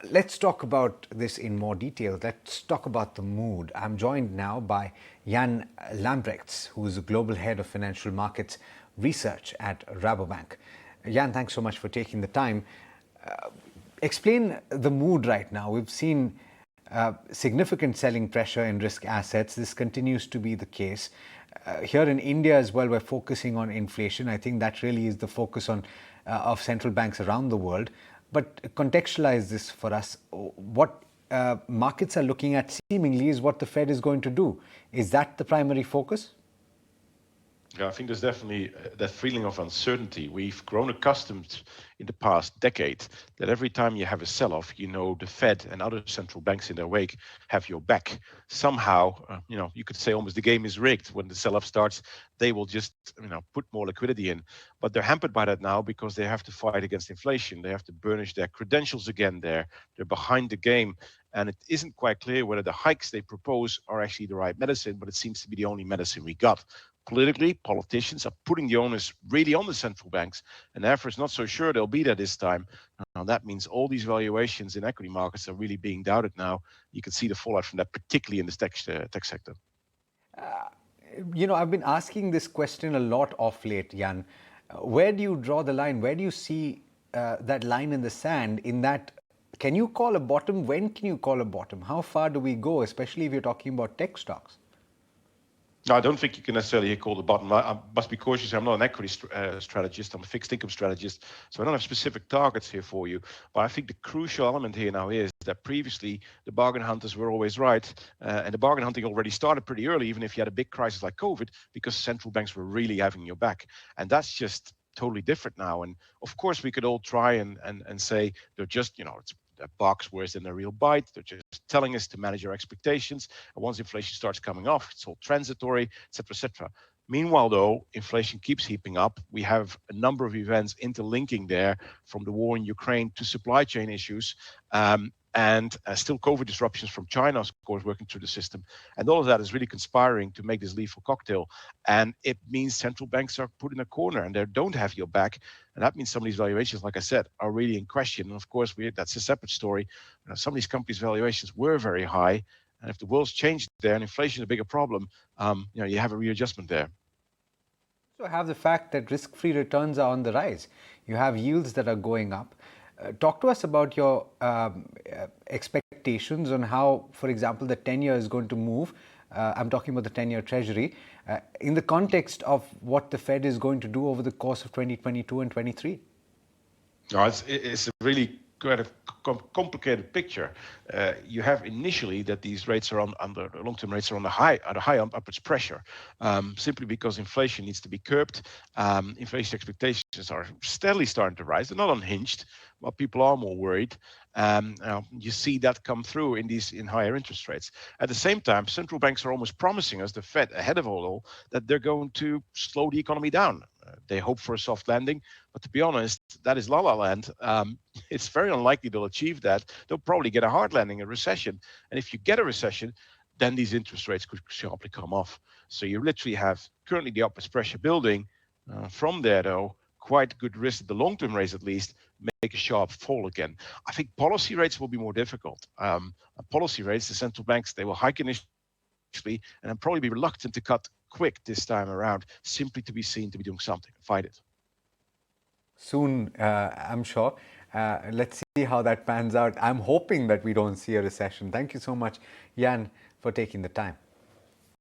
Let's talk about this in more detail. Let's talk about the mood. I'm joined now by Jan Lambregts, who is the Global Head of Financial Markets Research at Rabobank. Jan, thanks so much for taking the time. Explain the mood right now. We've seen significant selling pressure in risk assets. This continues to be the case. Here in India as well, we're focusing on inflation. I think that really is the focus of central banks around the world. But contextualize this for us. What markets are looking at seemingly is what the Fed is going to do. Is that the primary focus? Yeah, I think there's definitely that feeling of uncertainty. We've grown accustomed in the past decade that every time you have a sell-off, the Fed and other central banks in their wake have your back. Somehow, you could say almost the game is rigged. When the sell-off starts, they will just, put more liquidity in. But they're hampered by that now because they have to fight against inflation. They have to burnish their credentials again there. They're behind the game. And it isn't quite clear whether the hikes they propose are actually the right medicine, but it seems to be the only medicine we got. Politically, politicians are putting the onus really on the central banks, and therefore it's not so sure they'll be there this time. Now that means all these valuations in equity markets are really being doubted now. You can see the fallout from that, particularly in the tech sector. I've been asking this question a lot of late, Jan. Where do you draw the line? Where do you see that line in the sand in that? Can you call a bottom? When can you call a bottom? How far do we go, especially if you're talking about tech stocks? No, I don't think you can necessarily call the bottom. I must be cautious. I'm not an equity strategist. I'm a fixed income strategist. So I don't have specific targets here for you. But I think the crucial element here now is that previously the bargain hunters were always right. And the bargain hunting already started pretty early, even if you had a big crisis like COVID, because central banks were really having your back. And that's just totally different now. And of course, we could all try and say they're just, it's a box worse than a real bite. They're just telling us to manage our expectations. And once inflation starts coming off, it's all transitory, et cetera, et cetera. Meanwhile, though, inflation keeps heaping up. We have a number of events interlinking there, from the war in Ukraine to supply chain issues. And still COVID disruptions from China, of course, working through the system. And all of that is really conspiring to make this lethal cocktail. And it means central banks are put in a corner and they don't have your back. And that means some of these valuations, like I said, are really in question. And of course, that's a separate story. Some of these companies' valuations were very high. And if the world's changed there and inflation is a bigger problem, you have a readjustment there. So have the fact that risk-free returns are on the rise. You have yields that are going up. Talk to us about your expectations on how, for example, the 10-year is going to move. I'm talking about the 10-year Treasury in the context of what the Fed is going to do over the course of 2022 and 23. No, it's a really quite a complicated picture. You have initially that these rates are under long-term rates are on a high upwards pressure, simply because inflation needs to be curbed. Inflation expectations are steadily starting to rise. They're not unhinged, but people are more worried. You see that come through in higher interest rates. At the same time, central banks are almost promising us, the Fed, ahead of all, that they're going to slow the economy down. They hope for a soft landing, but to be honest, that is la-la land. It's very unlikely they'll achieve that. They'll probably get a hard landing, a recession. And if you get a recession, then these interest rates could sharply come off. So you literally have currently the upwards pressure building. From there, though, quite good risk that the long-term rates at least make a sharp fall again. I think policy rates will be more difficult. Policy rates, the central banks, they will hike initially and then probably be reluctant to cut quick this time around, simply to be seen to be doing something. Fight it. Soon, I'm sure. Let's see how that pans out. I'm hoping that we don't see a recession. Thank you so much, Jan, for taking the time.